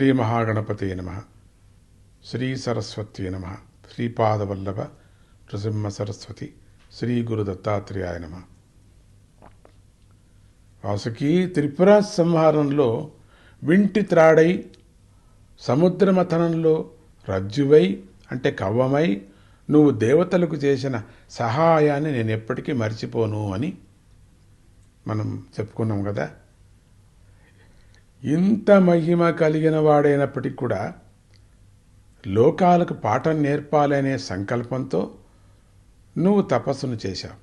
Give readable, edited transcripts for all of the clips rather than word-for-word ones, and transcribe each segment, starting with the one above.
శ్రీ మహాగణపతే నమః. శ్రీ సరస్వతీ నమః. శ్రీపాదవల్లభ నృసింహ సరస్వతి శ్రీ గురు దత్తాత్రేయాయ నమః. వాసుకి త్రిపుర సంహారంలో వింటి త్రాడై, సముద్రమథనంలో రజ్జువై అంటే కవ్వమై నువ్వు దేవతలకు చేసిన సహాయాన్ని నేను ఎప్పటికీ మర్చిపోను అని మనం చెప్పుకున్నాం కదా. ఇంత మహిమ కలిగిన వాడైనప్పటికీ కూడా లోకాలకు పాఠం నేర్పాలనే సంకల్పంతో నువ్వు తపస్సును చేశావు.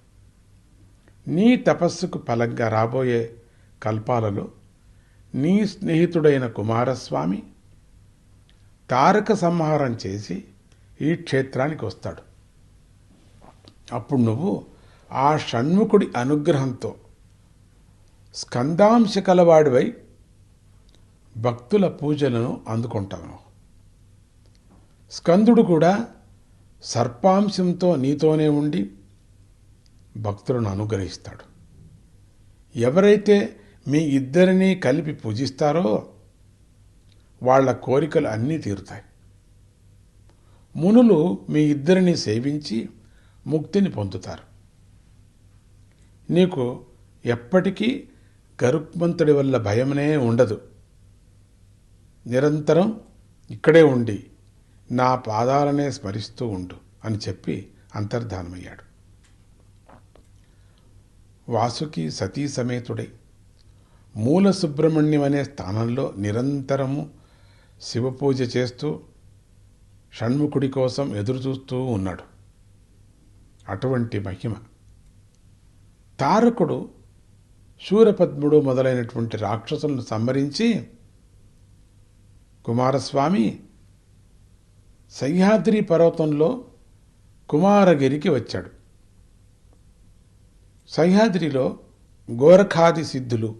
నీ తపస్సుకు ఫలంగా రాబోయే కల్పాలలో నీ స్నేహితుడైన కుమారస్వామి తారక సంహారం చేసి ఈ క్షేత్రానికి వస్తాడు. అప్పుడు నువ్వు ఆ షణ్ముఖుడి అనుగ్రహంతో స్కందాంశ కలవాడివై భక్తుల పూజలను అందుకుంటావు. స్కందుడు కూడా సర్పాంశంతో నీతోనే ఉండి భక్తులను అనుగ్రహిస్తాడు. ఎవరైతే మీ ఇద్దరినీ కలిపి పూజిస్తారో వాళ్ళ కోరికలు అన్నీ తీరుతాయి. మునులు మీ ఇద్దరిని సేవించి ముక్తిని పొందుతారు. నీకు ఎప్పటికీ గరుత్మంతుడి వల్ల భయమనే ఉండదు. నిరంతరం ఇక్కడే ఉండి నా పాదాలనే స్మరిస్తూ ఉండు అని చెప్పి అంతర్ధానమయ్యాడు. వాసుకి సతీ సమేతుడై మూల సుబ్రహ్మణ్యం అనే స్థానంలో నిరంతరము శివపూజ చేస్తూ షణ్ముఖుడి కోసం ఎదురుచూస్తూ ఉన్నాడు. అటువంటి మహిమ తారకుడు శూరపద్ముడు మొదలైనటువంటి రాక్షసులను సంహరించి కుమారస్వామి సహ్యాద్రి పర్వతంలో కుమారగిరికి వచ్చాడు. సహ్యాద్రిలో గోరఖాది సిద్ధులు,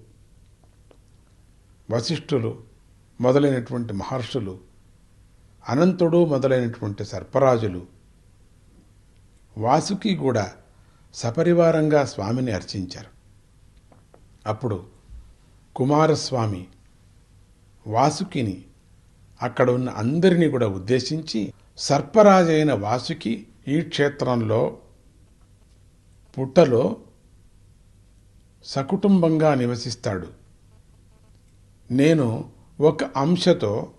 వశిష్ఠులు మొదలైనటువంటి మహర్షులు, అనంతుడు మొదలైనటువంటి సర్పరాజులు, వాసుకి కూడా సపరివారంగా స్వామిని అర్చించారు. అప్పుడు కుమారస్వామి వాసుకిని అక్కడ ఉన్న అందరినీ కూడా ఉద్దేశించి, సర్పరాజైన వాసుకి ఈ క్షేత్రంలో పుట్టలో సకుటుంబంగా నివసిస్తాడు. నేను ఒక అంశతో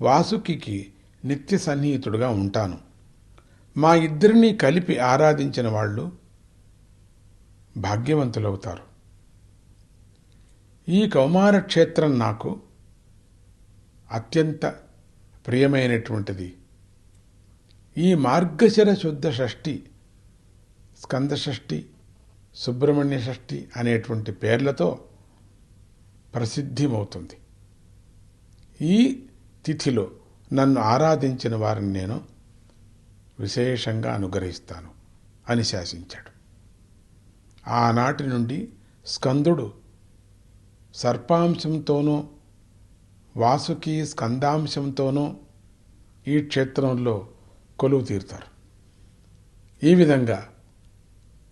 వాసుకి నిత్య సన్నిహితుడుగా ఉంటాను. మా ఇద్దరినీ కలిపి ఆరాధించిన వాళ్ళు భాగ్యవంతులవుతారు. ఈ కౌమార క్షేత్రం నాకు అత్యంత ప్రియమైనటువంటిది. ఈ మార్గశిర శుద్ధ షష్ఠి, స్కంద షష్ఠి, సుబ్రహ్మణ్య షష్ఠి అనేటువంటి పేర్లతో ప్రసిద్ధిమవుతుంది. ఈ తిథిలో నన్ను ఆరాధించిన వారిని నేను విశేషంగా అనుగ్రహిస్తాను అని శాసించాడు. ఆనాటి నుండి స్కందుడు సర్పాంశంతోనూ వాసుకి స్కందాంశంతోనూ ఈ క్షేత్రంలో కొలువు తీరుతారు. ఈ విధంగా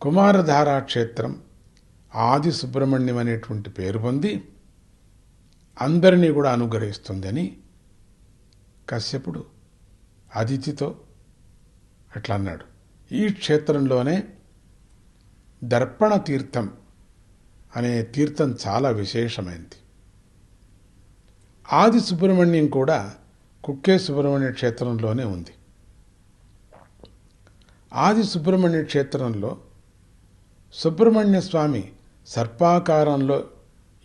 కుమారధారా క్షేత్రం ఆది సుబ్రహ్మణ్యం అనేటువంటి పేరు పొంది అందరినీ కూడా అనుగ్రహిస్తుందని కశ్యపుడు అదితితో అట్లా అన్నాడు. ఈ క్షేత్రంలోనే దర్పణ తీర్థం అనే తీర్థం చాలా విశేషమైనది. ఆది సుబ్రహ్మణ్యం కూడా కుక్కే సుబ్రహ్మణ్య క్షేత్రంలోనే ఉంది. ఆది సుబ్రహ్మణ్య క్షేత్రంలో సుబ్రహ్మణ్య స్వామి సర్పాకారంలో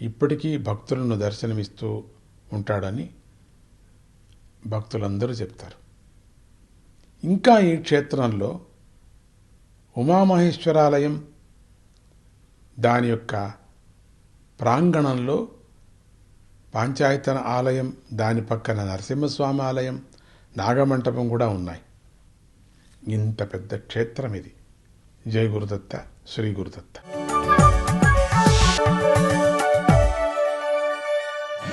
ఇప్పటికీ భక్తులను దర్శనమిస్తూ ఉంటాడని భక్తులందరూ చెప్తారు. ఇంకా ఈ క్షేత్రంలో ఉమామహేశ్వరాలయం, దాని యొక్క ప్రాంగణంలో పాంచాయతన ఆలయం, దాని పక్కన నరసింహస్వామి ఆలయం, నాగమంటపం కూడా ఉన్నాయి. ఇంత పెద్ద క్షేత్రం ఇది. జై గురుదత్త, శ్రీ గురుదత్త.